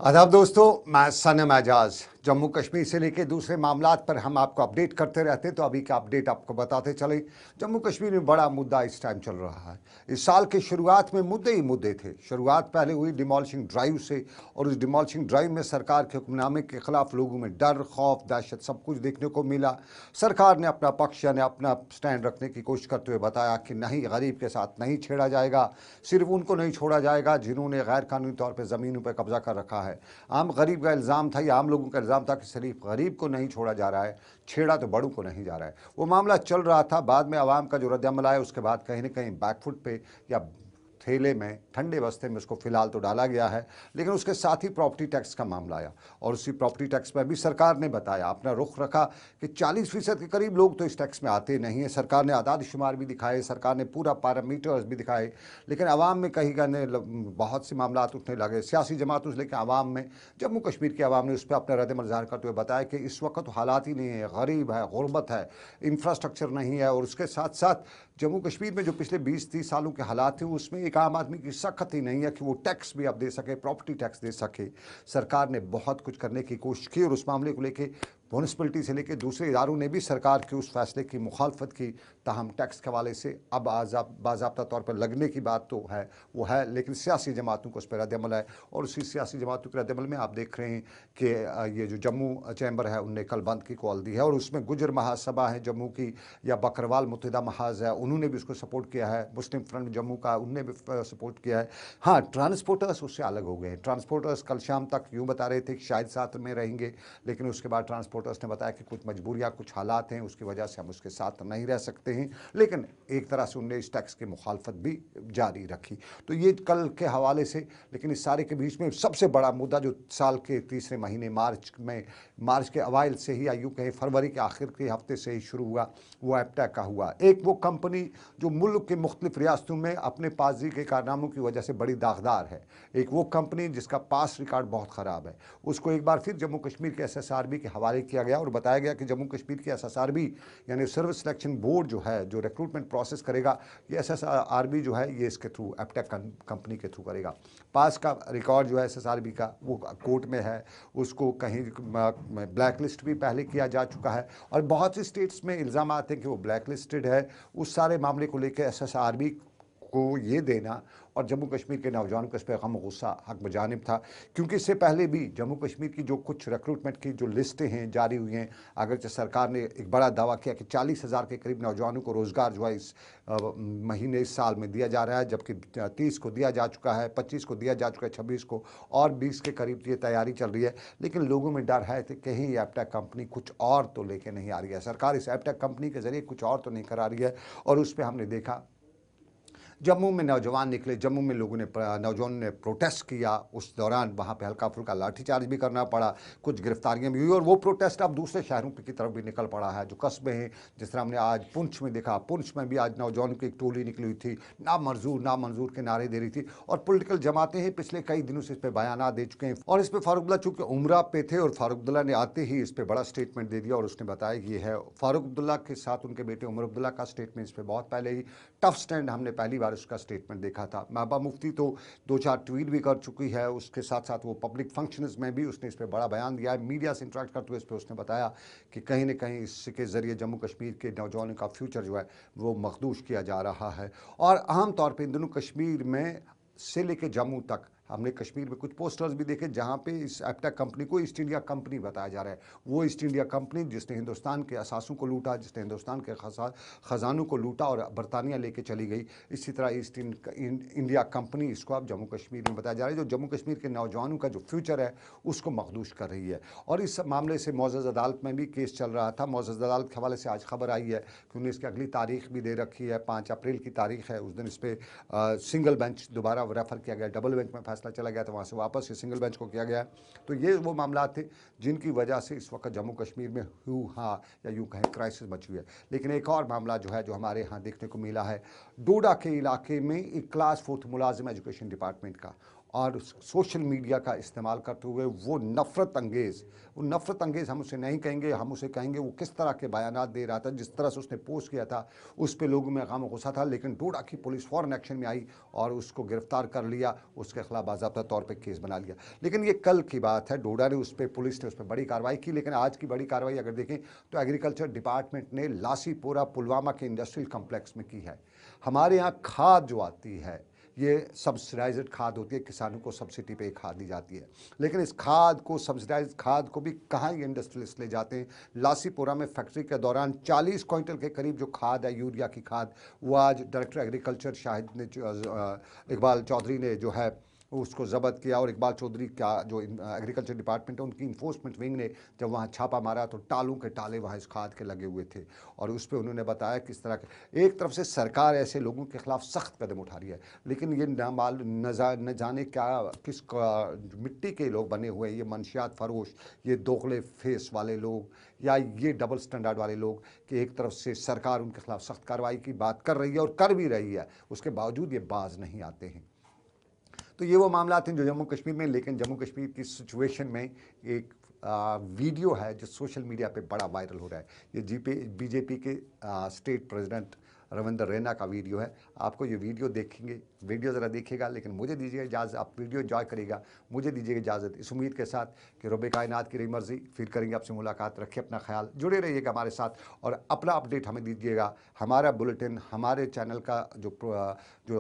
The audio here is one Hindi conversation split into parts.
आदाब दोस्तों, मैं सनम एजाज। जम्मू कश्मीर से लेकर दूसरे मामलात पर हम आपको अपडेट करते रहते हैं, तो अभी का अपडेट आपको बताते चले। जम्मू कश्मीर में बड़ा मुद्दा इस टाइम चल रहा है। इस साल के शुरुआत में मुद्दे ही मुद्दे थे। शुरुआत पहले हुई डिमोलिशिंग ड्राइव से, और उस डिमोलिशिंग ड्राइव में सरकार के हुक्मनामे के खिलाफ लोगों में डर, खौफ, दहशत सब कुछ देखने को मिला। सरकार ने अपना पक्ष यानी अपना स्टैंड रखने की कोशिश करते हुए बताया कि नहीं, गरीब के साथ नहीं छेड़ा जाएगा। सिर्फ उनको नहीं छोड़ा जाएगा जिन्होंने गैर कानूनी तौर पर ज़मीनों पर कब्जा कर रखा है। आम गरीब का इल्ज़ाम था, या आम लोगों का इल्ज़ाम था कि सिर्फ गरीब को नहीं छोड़ा जा रहा है, छेड़ा तो बड़ों को नहीं जा रहा है। वो मामला चल रहा था। बाद में आवाम का जो रद्द-ए-अमल आया, उसके बाद कहीं न कहीं बैकफुट पे या थैले में, ठंडे बस्ते में उसको फ़िलहाल तो डाला गया है। लेकिन उसके साथ ही प्रॉपर्टी टैक्स का मामला आया, और उसी प्रॉपर्टी टैक्स पर भी सरकार ने बताया, अपना रुख रखा कि 40% के करीब लोग तो इस टैक्स में आते नहीं हैं। सरकार ने आदाद शुमार भी दिखाए, सरकार ने पूरा पैरामीटर्स भी दिखाए, लेकिन आवाम में कहीं का बहुत से मामला उठने लगे। सियासी जमातों से लेकर आवाम में, जम्मू कश्मीर की आवाम ने उस पर अपना रद्द-ए-अमल ज़ाहिर करते हुए बताया कि इस वक्त हालात ही नहीं है, गरीब है, गुरबत है, इंफ्रास्ट्रक्चर नहीं है। और उसके साथ साथ जम्मू कश्मीर में जो पिछले 20-30 सालों के हालात थे, उसमें एक आम आदमी की सख्त ही नहीं है कि वो टैक्स भी अब दे सके, प्रॉपर्टी टैक्स दे सके। सरकार ने बहुत कुछ करने की कोशिश की, और उस मामले को लेके म्यूनसिपलिटी से लेकर दूसरे इदारों ने भी सरकार के उस फैसले की मुखालफत की। ताहम टैक्स के हवाले से अब बाज़ाब्ता तौर पर लगने की बात तो है, वो है, लेकिन सियासी जमातों को उस पर रद्द-ए-अमल है। और उसी सियासी जमातों के रद्द-ए-अमल में आप देख रहे हैं कि ये जो जम्मू चैम्बर है, उनने कल बंद की कॉल दी है, और उसमें गुजर महासभा है जम्मू की, या बकरवाल मुत्तहिदा महाज है, उन्होंने भी उसको सपोर्ट किया है। मुस्लिम फ्रंट जम्मू का, उनने भी सपोर्ट किया है। हाँ, ट्रांसपोर्टर्स उससे अलग हो गए हैं। ट्रांसपोर्टर्स कल शाम तक यूँ बता रहे थे कि शायद साथ में रहेंगे, लेकिन उसके बाद ट्रांसपोर्टर्स ने बताया कि कुछ मजबूरियाँ, कुछ हालात हैं, उसकी वजह से हम उसके साथ नहीं रह सकते हैं। लेकिन एक तरह से उनने इस टैक्स की मुखालफत भी जारी रखी। तो ये कल के हवाले से। लेकिन इस सारे के बीच में सबसे बड़ा मुद्दा जो साल के तीसरे महीने मार्च के अवाइल से ही, या यूँ कहें फरवरी के आखिर के हफ्ते से ही शुरू हुआ, वो एप्टा का हुआ। एक वो कंपनी जो मुल्क के मुख्तलिफ रियासतों में अपने पासजी के कारनामों की वजह से बड़ी दागदार है। एक वो कंपनी जिसका पास रिकॉर्ड बहुत ख़राब है, उसको एक बार फिर जम्मू कश्मीर के एसएसआरबी के हवाले किया गया, और बताया गया कि जम्मू कश्मीर के एसएसआरबी यानी सर्विस सिलेक्शन बोर्ड जो है, जो रिक्रूटमेंट प्रोसेस करेगा, ये एसएसआरबी जो है, ये इसके थ्रू एप्टा कंपनी के थ्रू करेगा। पास का रिकॉर्ड जो है एसएसआरबी का, वो कोर्ट में है। उसको कहीं ब्लैक लिस्ट भी पहले किया जा चुका है, और बहुत सी स्टेट्स में इल्ज़ाम आते हैं कि वो ब्लैक लिस्टेड है। उस सारे मामले को लेकर एसएसआरबी को ये देना, और जम्मू कश्मीर के नौजवानों को इस पर गम गुस्सा हक बजानिब था, क्योंकि इससे पहले भी जम्मू कश्मीर की जो कुछ रिक्रूटमेंट की जो लिस्टें हैं जारी हुई हैं, अगरचे सरकार ने एक बड़ा दावा किया कि 40,000 के करीब नौजवानों को रोज़गार जो है इस महीने, इस साल में दिया जा रहा है, जबकि 30 को दिया जा चुका है, 25 को दिया जा चुका है, 26 को, और 20 के करीब ये तैयारी चल रही है। लेकिन लोगों में डर है कि कहीं ये एप्टा कंपनी कुछ और तो लेके नहीं आ रही है, सरकार इस एप्टा कंपनी के ज़रिए कुछ और तो नहीं करा रही है। और उस पर हमने देखा जम्मू में नौजवान निकले, जम्मू में नौजवानों ने प्रोटेस्ट किया। उस दौरान वहाँ पे हल्का फुल्का लाठीचार्ज भी करना पड़ा, कुछ गिरफ्तारियाँ भी हुई, और वो प्रोटेस्ट अब दूसरे शहरों की तरफ भी निकल पड़ा है, जो कस्बे हैं। जिस तरह हमने आज पुंछ में देखा, पुंछ में भी आज नौजवानों की एक टोली निकली हुई थी, ना मंजूर के नारे दे रही थी। और पोलिटिकल जमातें हैं पिछले कई दिनों से इस पर बयान दे चुके हैं, और इस पर फारूक अब्दुल्ला चूँकि उमरा पे थे, और फारूक अब्दुल्ला ने आते ही इस पर बड़ा स्टेटमेंट दे दिया, और उसने बताया कि ये है फारूक अब्दुल्ला के साथ उनके बेटे उमर अब्दुल्ला का स्टेटमेंट। इस पर बहुत पहले ही टफ स्टैंड हमने पहली बार उसका स्टेटमेंट देखा था। महबूबा मुफ्ती तो 2-4 ट्वीट भी कर चुकी है, उसके साथ साथ वो पब्लिक फंक्शंस में भी उसने इस पर बड़ा बयान दिया है। मीडिया से इंटरेक्ट करते हुए इस पर उसने बताया कि कहीं न कहीं इसके ज़रिए जम्मू कश्मीर के नौजवानों का फ्यूचर जो है वो मखदूश किया जा रहा है। और आम तौर पर इन दोनों कश्मीर में से लेकर जम्मू तक हमने कश्मीर में कुछ पोस्टर्स भी देखे, जहाँ पे इस एप्टा कंपनी को ईस्ट इंडिया कंपनी बताया जा रहा है। वो ईस्ट इंडिया कंपनी जिसने हिंदुस्तान के असासों को लूटा, जिसने हिंदुस्तान के ख़जानों को लूटा और बरतानिया लेके चली गई, इसी तरह ईस्ट इंडिया कंपनी, इसको अब जम्मू कश्मीर में बताया जा रहा है, जो जम्मू कश्मीर के नौजवानों का जो फ्यूचर है उसको मखदूश कर रही है। और इस मामले से मौजूद अदालत में भी केस चल रहा था। मौजूद अदालत के हवाले से आज खबर आई है कि उन्हें इसकी अगली तारीख भी दे रखी है, 5 अप्रैल की तारीख है। उस दिन इस पर सिंगल बेंच दोबारा रेफ़र किया गया, डबल बेंच में फैसला चला गया, तो वहाँ से वापस ये सिंगल बेंच को किया गया। तो ये वो मामला थे जिनकी वजह से इस वक्त जम्मू कश्मीर में हाँ या यूँ कहें क्राइसिस मची हुई है। लेकिन एक और मामला जो है, जो हमारे यहाँ देखने को मिला है, डोडा के इलाके में एक क्लास 4th मुलाजिम एजुकेशन डिपार्टमेंट का, और सोशल मीडिया का इस्तेमाल करते हुए वो नफ़रत अंगेज़ हम उसे नहीं कहेंगे, हम उसे कहेंगे वो किस तरह के बयानात दे रहा था, जिस तरह से उसने पोस्ट किया था उस पर लोगों में गम गुस्सा था। लेकिन डोडा की पुलिस फ़ौरन एक्शन में आई और उसको गिरफ्तार कर लिया, उसके खिलाफ बाज़ाब्ता तौर पर केस बना लिया। लेकिन ये कल की बात है, डोडा ने उस पर, पुलिस ने उस पर बड़ी कार्रवाई की। लेकिन आज की बड़ी कार्रवाई अगर देखें तो एग्रीकल्चर डिपार्टमेंट ने लासीपुरा पुलवामा के इंडस्ट्रियल कम्प्लेक्स में की है। हमारे यहाँ खाद जो आती है ये सब्सिडाइज्ड खाद होती है, किसानों को सब्सिडी पे खाद दी जाती है। लेकिन इस खाद को, सब्सिडाइज्ड खाद को भी कहाँ ये इंडस्ट्रियलिस्ट ले जाते हैं। लासीपुरा में फैक्ट्री के दौरान 40 क्विंटल के करीब जो खाद है, यूरिया की खाद, वो आज डायरेक्टर एग्रीकल्चर शाहिद ने, इकबाल चौधरी ने जो है उसको ज़ब्त किया। और इकबाल चौधरी का जो एग्रीकल्चर डिपार्टमेंट है, उनकी इन्फोर्समेंट विंग ने जब वहाँ छापा मारा तो टालों के टाले वहाँ इस खाद के लगे हुए थे। और उस पर उन्होंने बताया किस तरह के, एक तरफ से सरकार ऐसे लोगों के खिलाफ सख्त कदम उठा रही है, लेकिन ये न जाने क्या किस मिट्टी के लोग बने हुए हैं, ये मनशियात फरोश, ये दोगले फेस वाले लोग या ये डबल स्टैंडर्ड वाले लोग, कि एक तरफ से सरकार उनके खिलाफ सख्त कार्रवाई की बात कर रही है और कर भी रही है, उसके बावजूद ये बाज नहीं आते हैं। तो ये वो मामला थे जो जम्मू कश्मीर में। लेकिन जम्मू कश्मीर की सिचुएशन में एक वीडियो है जो सोशल मीडिया पे बड़ा वायरल हो रहा है। ये बीजेपी के स्टेट प्रेसिडेंट रविंद्र रैना का वीडियो है। आपको ये वीडियो देखेंगे, वीडियो ज़रा देखिएगा, लेकिन मुझे दीजिए इजाज़त, आप वीडियो एंजॉय करिएगा, मुझे दीजिएगा इजाज़त, इस उम्मीद के साथ कि रब कायनात की रही मर्ज़ी। फिर करेंगे आपसे मुलाकात। रखिए अपना ख्याल, जुड़े रहिएगा हमारे साथ और अपना अपडेट हमें दीजिएगा। हमारा बुलेटिन, हमारे चैनल का जो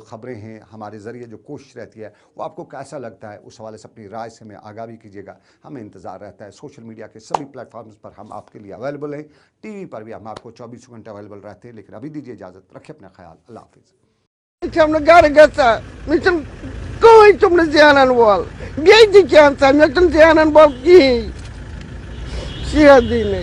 ख़बरें हैं, हमारे ज़रिए जो कोशिश रहती है, वो आपको कैसा लगता है, उस हवाले से अपनी राय से हमें आगाह भी कीजिएगा। हमें इंतज़ार रहता है। सोशल मीडिया के सभी प्लेटफॉर्म्स पर हम आपके लिए अवेलेबल हैं, टीवी पर भी हम आपको 24 घंटे अवेलेबल रहते हैं। लेकिन अभी दीजिए इजाज़त, रखिए अपना ख्याल, अल्लाह हाफिज़। Chciałem gargasa, myślę, koń to mnie zjanan wal. Biegi cianca, mnie ten zjanan wal ki. Sihadine.